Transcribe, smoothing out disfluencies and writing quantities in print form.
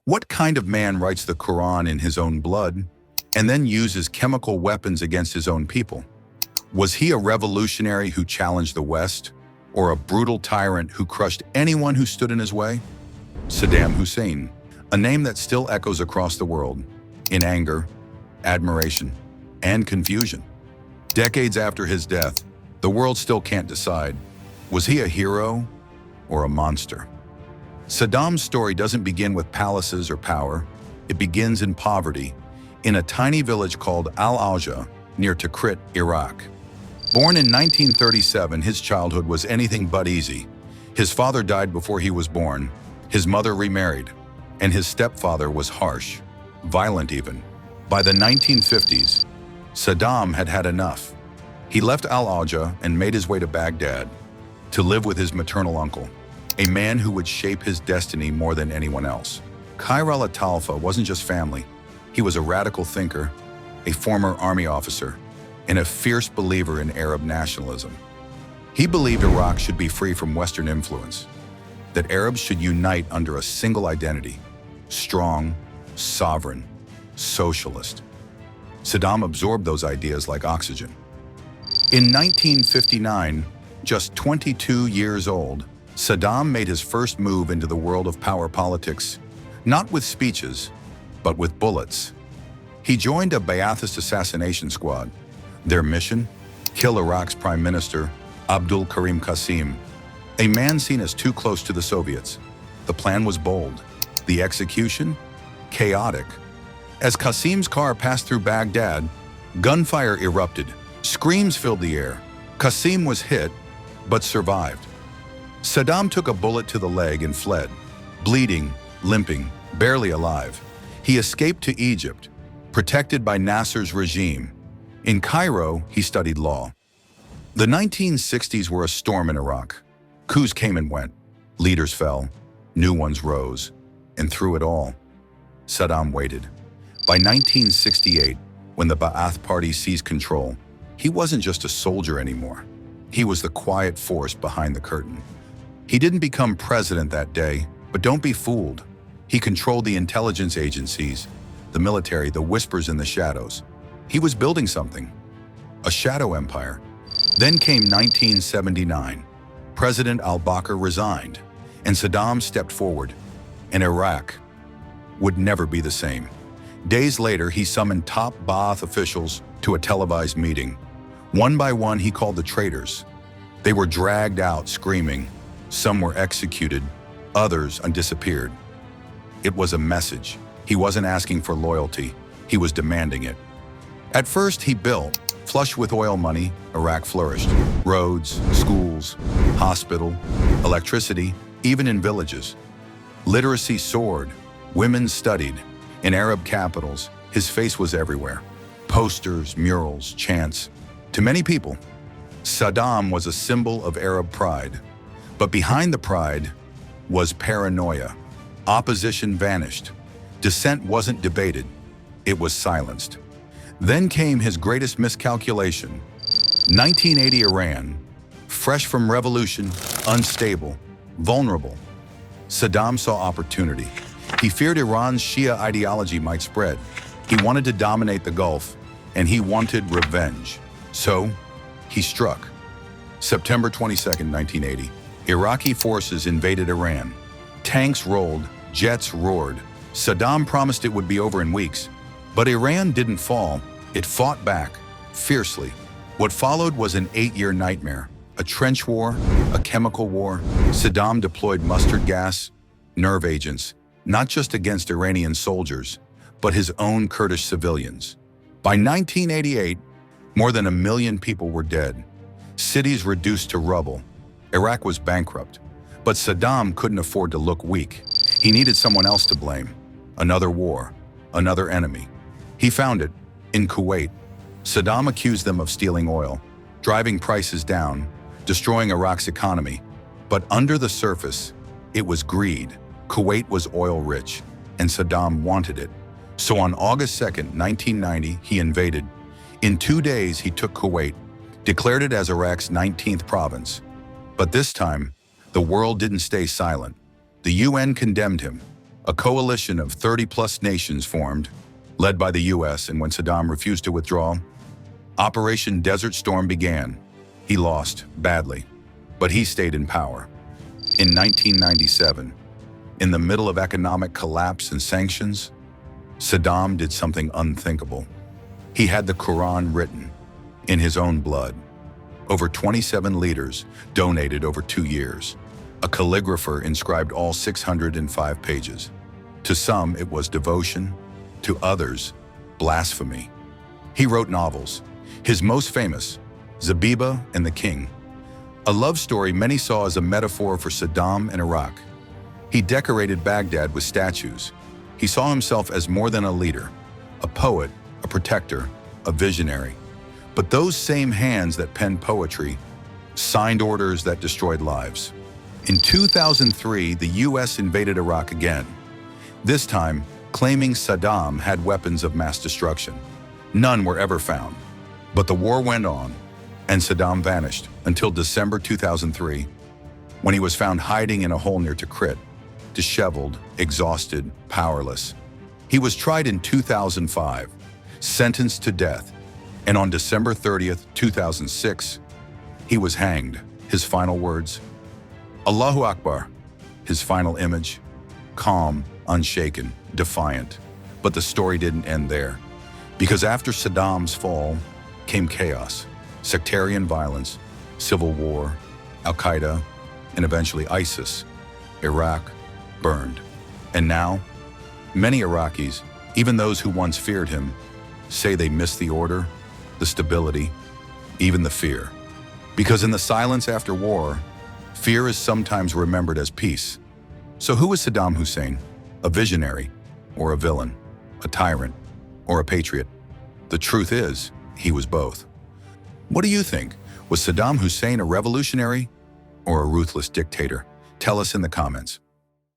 What kind of man writes the Quran in his own blood and then uses chemical weapons against his own people? Was he a revolutionary who challenged the West, or a brutal tyrant who crushed anyone who stood in his way? Saddam Hussein, a name that still echoes across the world, in anger, admiration, and confusion. Decades after his death, the world still can't decide, was he a hero or a monster? Saddam's story doesn't begin with palaces or power. It begins in poverty, in a tiny village called Halabja near Tikrit, Iraq. Born in 1937, his childhood was anything but easy. His father died before he was born, his mother remarried, and his stepfather was harsh, violent even. By the 1950s, Saddam had had enough. He left Halabja and made his way to Baghdad to live with his maternal uncle, a man who would shape his destiny more than anyone else. Khairallah Talfa wasn't just family. He was a radical thinker, a former army officer, and a fierce believer in Arab nationalism. He believed Iraq should be free from Western influence, that Arabs should unite under a single identity, strong, sovereign, socialist. Saddam absorbed those ideas like oxygen. In 1959, just 22 years old, Saddam made his first move into the world of power politics, not with speeches, but with bullets. He joined a Ba'athist assassination squad. Their mission? Kill Iraq's Prime Minister, Abdul Karim Qasim, a man seen as too close to the Soviets. The plan was bold. The execution? Chaotic. As Qasim's car passed through Baghdad, gunfire erupted. Screams filled the air. Qasim was hit, but survived. Saddam took a bullet to the leg and fled, bleeding, limping, barely alive. He escaped to Egypt, protected by Nasser's regime. In Cairo, he studied law. The 1960s were a storm in Iraq. Coups came and went. Leaders fell. New ones rose. And through it all, Saddam waited. By 1968, when the Ba'ath Party seized control, he wasn't just a soldier anymore. He was the quiet force behind the curtain. He didn't become president that day, but don't be fooled. He controlled the intelligence agencies, the military, the whispers in the shadows. He was building something, a shadow empire. Then came 1979. President al-Bakr resigned, and Saddam stepped forward, and Iraq would never be the same. Days later, he summoned top Ba'ath officials to a televised meeting. One by one, he called the traitors. They were dragged out screaming. Some were executed, others disappeared. It was a message. He wasn't asking for loyalty, he was demanding it. At first, he built. Flush with oil money, Iraq flourished. Roads, schools, hospital, electricity, even in villages. Literacy soared. Women studied. In Arab capitals, his face was everywhere. Posters, murals, chants. To many people, Saddam was a symbol of Arab pride. But behind the pride was paranoia. Opposition vanished. Dissent wasn't debated. It was silenced. Then came his greatest miscalculation. 1980 Iran, fresh from revolution, unstable, vulnerable. Saddam saw opportunity. He feared Iran's Shia ideology might spread. He wanted to dominate the Gulf, and he wanted revenge. So, he struck. September 22, 1980, Iraqi forces invaded Iran. Tanks rolled, jets roared. Saddam promised it would be over in weeks. But Iran didn't fall. It fought back, fiercely. What followed was an 8-year nightmare. A trench war, a chemical war. Saddam deployed mustard gas, nerve agents, not just against Iranian soldiers, but his own Kurdish civilians. By 1988, more than 1 million people were dead. Cities reduced to rubble. Iraq was bankrupt. But Saddam couldn't afford to look weak. He needed someone else to blame. Another war, another enemy. He found it in Kuwait. Saddam accused them of stealing oil, driving prices down, destroying Iraq's economy. But under the surface, it was greed. Kuwait was oil-rich, and Saddam wanted it. So on August 2, 1990, he invaded. In 2 days, he took Kuwait, declared it as Iraq's 19th province. But this time, the world didn't stay silent. The UN condemned him. A coalition of 30-plus nations formed, led by the US, and when Saddam refused to withdraw, Operation Desert Storm began. He lost, badly, but he stayed in power. In 1997, in the middle of economic collapse and sanctions, Saddam did something unthinkable. He had the Quran written in his own blood. Over 27 leaders donated over 2 years. A calligrapher inscribed all 605 pages. To some, it was devotion. To others, blasphemy. He wrote novels. His most famous, Zabiba and the King, a love story many saw as a metaphor for Saddam and Iraq. He decorated Baghdad with statues. He saw himself as more than a leader, a poet, a protector, a visionary. But those same hands that penned poetry signed orders that destroyed lives. In 2003, the US invaded Iraq again, this time claiming Saddam had weapons of mass destruction. None were ever found. But the war went on, and Saddam vanished until December 2003, when he was found hiding in a hole near Tikrit, disheveled, exhausted, powerless. He was tried in 2005, sentenced to death, and on December 30th, 2006, he was hanged. His final words, Allahu Akbar. His final image, calm, unshaken, defiant. But the story didn't end there, because after Saddam's fall came chaos, sectarian violence, civil war, Al-Qaeda, and eventually ISIS. Iraq burned. And now, many Iraqis, even those who once feared him, say they miss the order, the stability, even the fear. Because in the silence after war, fear is sometimes remembered as peace. So who is Saddam Hussein? A visionary or a villain? A tyrant or a patriot? The truth is, he was both. What do you think? Was Saddam Hussein a revolutionary or a ruthless dictator? Tell us in the comments.